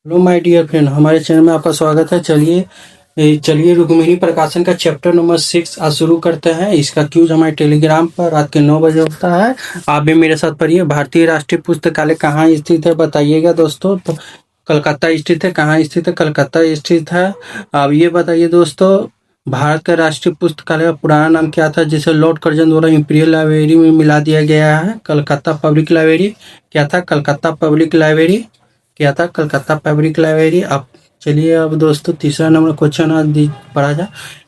Hello my dear friend, हमारे channel में आपका स्वागत है। चलिए रुक्मिणी प्रकाशन का चैप्टर नंबर 6 आज शुरू करते हैं। इसका क्यूज हमारे टेलीग्राम पर रात के 9 बजे होता है। आप भी मेरे साथ पढ़िए। भारतीय राष्ट्रीय पुस्तकालय कहाँ स्थित है बताइएगा दोस्तों। तो कलकत्ता स्थित है। कहाँ स्थित है? कलकत्ता स्थित है। अब ये बताइए दोस्तों, भारत का राष्ट्रीय पुस्तकालय का पुराना नाम क्या था, जिसे लॉर्ड कर्जन द्वारा इंपीरियल लाइब्रेरी में मिला दिया गया है? Calcutta public library. क्या था? Calcutta public library. क्या था? Calcutta public library. अब चलिए, अब दोस्तों तीसरा नंबर क्वेश्चन आज पढ़ा जाए।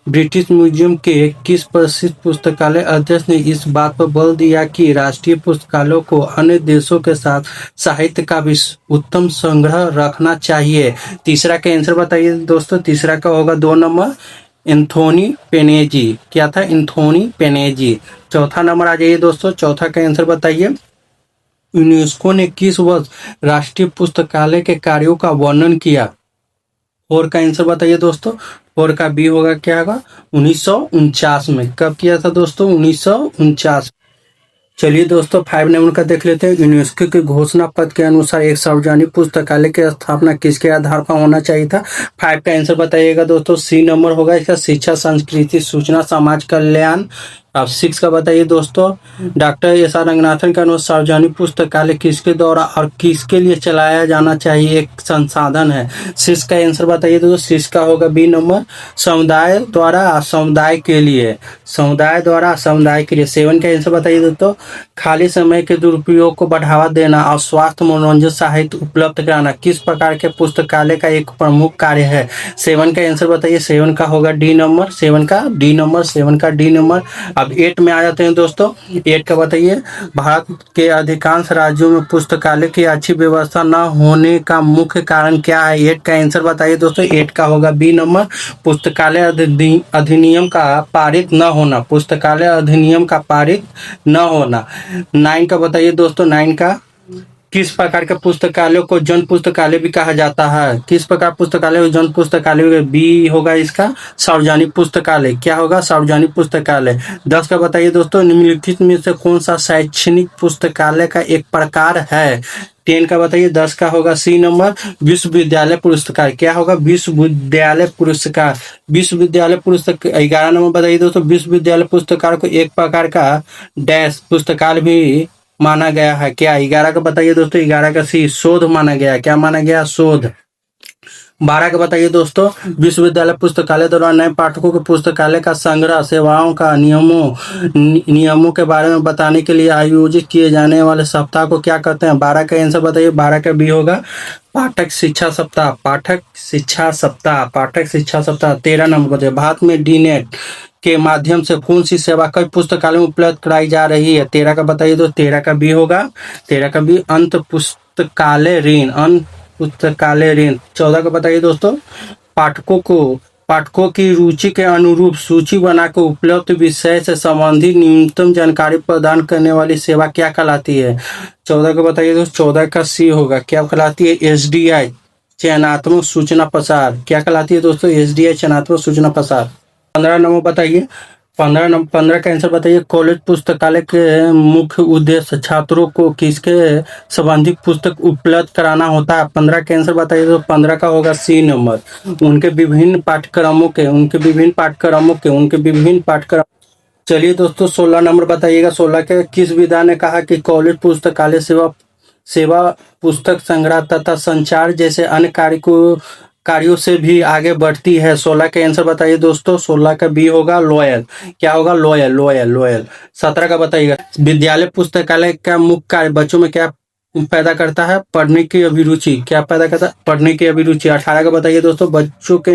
ब्रिटिश म्यूजियम के किस प्रसिद्ध पुस्तकालय अध्यक्ष ने इस बात पर बल दिया कि राष्ट्रीय पुस्तकालयों को अन्य देशों के साथ साहित्य का भी उत्तम संग्रह रखना चाहिए? तीसरा का आंसर बताइए दोस्तों। तीसरा का होगा 2 नंबर, एंथोनी पेनेजी। क्या था? एंथोनी पेनेजी। चौथा नंबर आ जाइए दोस्तों। चौथा का आंसर बताइए। यूनेस्को ने किस वर्ष राष्ट्रीय पुस्तकालय के कार्यों का वर्णन किया? 4 का आंसर बताइए दोस्तों। 4 का बी होगा, क्या होगा? 1949 में। कब किया था दोस्तों? 1949। चलिए दोस्तों 5 नंबर का देख लेते हैं। यूनेस्को के घोषणा पत्र के अनुसार एक सार्वजनिक पुस्तकालय की स्थापना किसके आधार पर होना चाहिए था? 5 का आंसर बताइएगा दोस्तों। सी नंबर होगा इसका, शिक्षा, संस्कृति, सूचना, समाज कल्याण। अब 6 का बताइए दोस्तों। डॉक्टर एस आर रंगनाथन के अनुसार सार्वजनिक पुस्तकालय किसके द्वारा और किसके लिए चलाया जाना चाहिए एक संसाधन है? 6 का आंसर बताइए दोस्तों। 6 का होगा बी नंबर, समुदाय द्वारा समुदाय के लिए। समुदाय द्वारा समुदाय के लिए। 7 का आंसर बताइए दोस्तों। खाली समय के दुरुपयोग को बढ़ावा देना और स्वास्थ्य मनोरंजन साहित्य उपलब्ध कराना किस प्रकार के पुस्तकालय का एक प्रमुख कार्य है? 7 का आंसर बताइए। 7 का होगा डी नंबर। 7 का डी नंबर। 7 का डी नंबर। अब 8 में आ जाते हैं दोस्तों। 8 का बताइए। भारत के अधिकांश राज्यों में पुस्तकालय की अच्छी व्यवस्था न होने का मुख्य कारण क्या है? 8 का आंसर बताइए दोस्तों। 8 का होगा बी नंबर, पुस्तकालय अधिनियम का पारित न होना। पुस्तकालय अधिनियम का पारित न होना। 9 का बताइए दोस्तों। 9 का, किस प्रकार के पुस्तकालयों को जन पुस्तकालय भी कहा जाता है? किस प्रकार पुस्तकालय को जन पुस्तकालय? बी होगा इसका, सार्वजनिक पुस्तकालय। क्या होगा? सार्वजनिक पुस्तकालय। 10 का बताइए दोस्तों। निम्नलिखित में से कौन सा शैक्षणिक पुस्तकालय का एक प्रकार है? 10 का बताइए। 10 का होगा सी नंबर, विश्वविद्यालय पुरस्कार। क्या होगा? विश्वविद्यालय पुरस्कार। विश्वविद्यालय पुस्तक। 11 नंबर बताइए दोस्तों। विश्वविद्यालय पुस्तकार को एक प्रकार का डैश पुस्तकालय भी माना गया है। क्या? 11 का बताइए दोस्तों। 11 का सी, शोध माना गया। क्या माना गया? शोध। 12 का बताइए दोस्तों। विश्वविद्यालय पुस्तकालय द्वारा नए पाठकों के पुस्तकालय का संग्रह सेवाओं का नियमों के बारे में बताने के लिए आयोजित किए जाने वाले सप्ताह को क्या कहते हैं? 12 का आंसर बताइए। 12 का बी होगा, पाठक शिक्षा सप्ताह। पाठक शिक्षा सप्ताह। पाठक शिक्षा सप्ताह। 13 नंबर बताइए। भारत में डीनेट के माध्यम से कौन सी सेवा कई पुस्तकालयों में उपलब्ध कराई जा रही है? 13 का बताइए तो। 13 का बी होगा। 13 का बी, अंत पुस्तकालय ऋण। अंत पुस्तकालय ऋण। 14 का बताइए दोस्तों। पाठकों की रुचि के अनुरूप सूची बनाकर उपलब्ध विषय से संबंधित न्यूनतम जानकारी प्रदान करने वाली सेवा क्या कहलाती है? 14 का बताइए दोस्तों। 14 का सी होगा, क्या कहलाती है? एसडीआई, चयनात्मक सूचना प्रसार। क्या कहलाती है दोस्तों? एसडीआई, चयनात्मक सूचना प्रसार। 15 नंबर बताइए। 15 का आंसर बताइए। कॉलेज पुस्तकालय के मुख्य उद्देश्य छात्रों को किसके संबंधित पुस्तक उपलब्ध कराना होता है? 15 का आंसर बताइए तो। 15 का होगा सी नंबर, उनके विभिन्न पाठ्यक्रम। चलिए दोस्तों 16 नंबर बताइएगा। 16 के, किस विधा ने कहा कि कॉलेज पुस्तकालय सेवा सेवा पुस्तक संग्रह तथा संचार जैसे अन्य कार्यों से भी आगे बढ़ती है? 16 का आंसर बताइए दोस्तों। 16 का बी होगा, लॉयल। क्या होगा? लॉयल। 17 का बताइएगा। विद्यालय पुस्तकालय का मुख्य कार्य बच्चों में क्या पैदा करता है? पढ़ने की अभिरुचि। क्या पैदा करता है? पढ़ने की अभिरुचि। 18 का बताइए दोस्तों। बच्चों के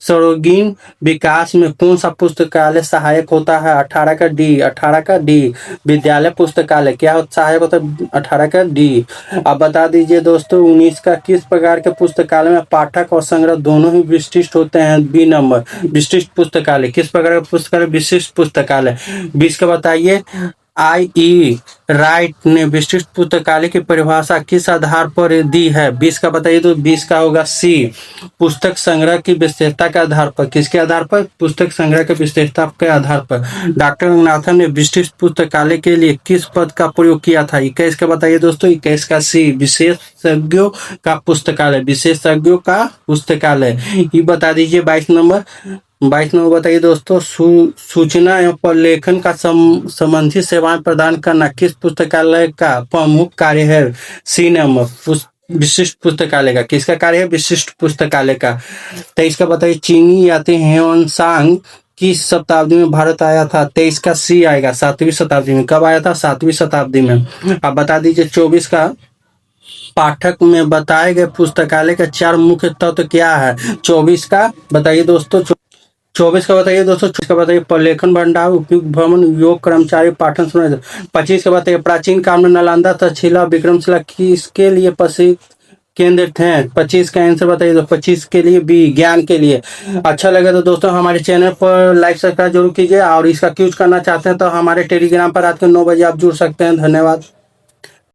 सर्वांगीण विकास में कौन सा पुस्तकालय सहायक होता है? 18 का डी। 18 का डी, विद्यालय पुस्तकालय। क्या सहायक होता है? 18 का डी। अब बता दीजिए दोस्तों। 19 का, किस प्रकार के पुस्तकालय में पाठक और संग्रह दोनों ही विशिष्ट होते हैं? बी नंबर, विशिष्ट पुस्तकालय। किस प्रकार का पुस्तकालय? विशिष्ट पुस्तकालय। 20 का बताइए। I.E. राइट ने विशिष्ट पुस्तकालय की परिभाषा किस आधार पर दी है? 20 का बताइए, तो 20 का होगा सी, पुस्तक संग्रह की विशेषता के आधार पर। किसके आधार पर? पुस्तक संग्रह की विशेषता के आधार पर। डॉक्टर रंगनाथन ने विशिष्ट पुस्तकालय के लिए किस पद का प्रयोग किया था? 21 का बताइए दोस्तों, 21 का सी, विशेषज्ञों का पुस्तकालय, विशेषज्ञों का पुस्तकालय। ये बता दीजिए 22 नंबर। 22 नंबर बताइए दोस्तों, सूचना एवं प्रलेखन का संबंधी सेवाएं प्रदान करना किस पुस्तकालय का प्रमुख कार्य है? सी नंबर, विशिष्ट पुस्तकालय का। किसका कार्य है? विशिष्ट पुस्तकालय का। 23 का बताइए, चीनी यात्री ह्वेनसांग किस शताब्दी में भारत आया था? 23 का सी आएगा, 7वीं शताब्दी में। कब आया था? 7वीं शताब्दी में। अब बता दीजिए 24 का, पाठक में बताए गए पुस्तकालय के 4 मुख्य तत्व क्या है? 24 का बताइए दोस्तों, 24 का बताइए दोस्तों, 24 का बताइए, प्रलेखन भंडार, उपयुक्त भवन, योग कर्मचारी, पाठन सुना। 25 का बताइए, प्राचीन काल में नालंदा, तक्षशिला, विक्रमशिला किसके लिए प्रसिद्ध केंद्र थे? 25 का आंसर बताइए। तो 25 के लिए बी, ज्ञान के लिए। अच्छा लगे तो दोस्तों हमारे चैनल पर लाइक सब्सक्राइब जरूर कीजिए, और इसका क्यूज करना चाहते हैं तो हमारे टेलीग्राम पर रात के 9 बजे आप जुड़ सकते हैं। धन्यवाद।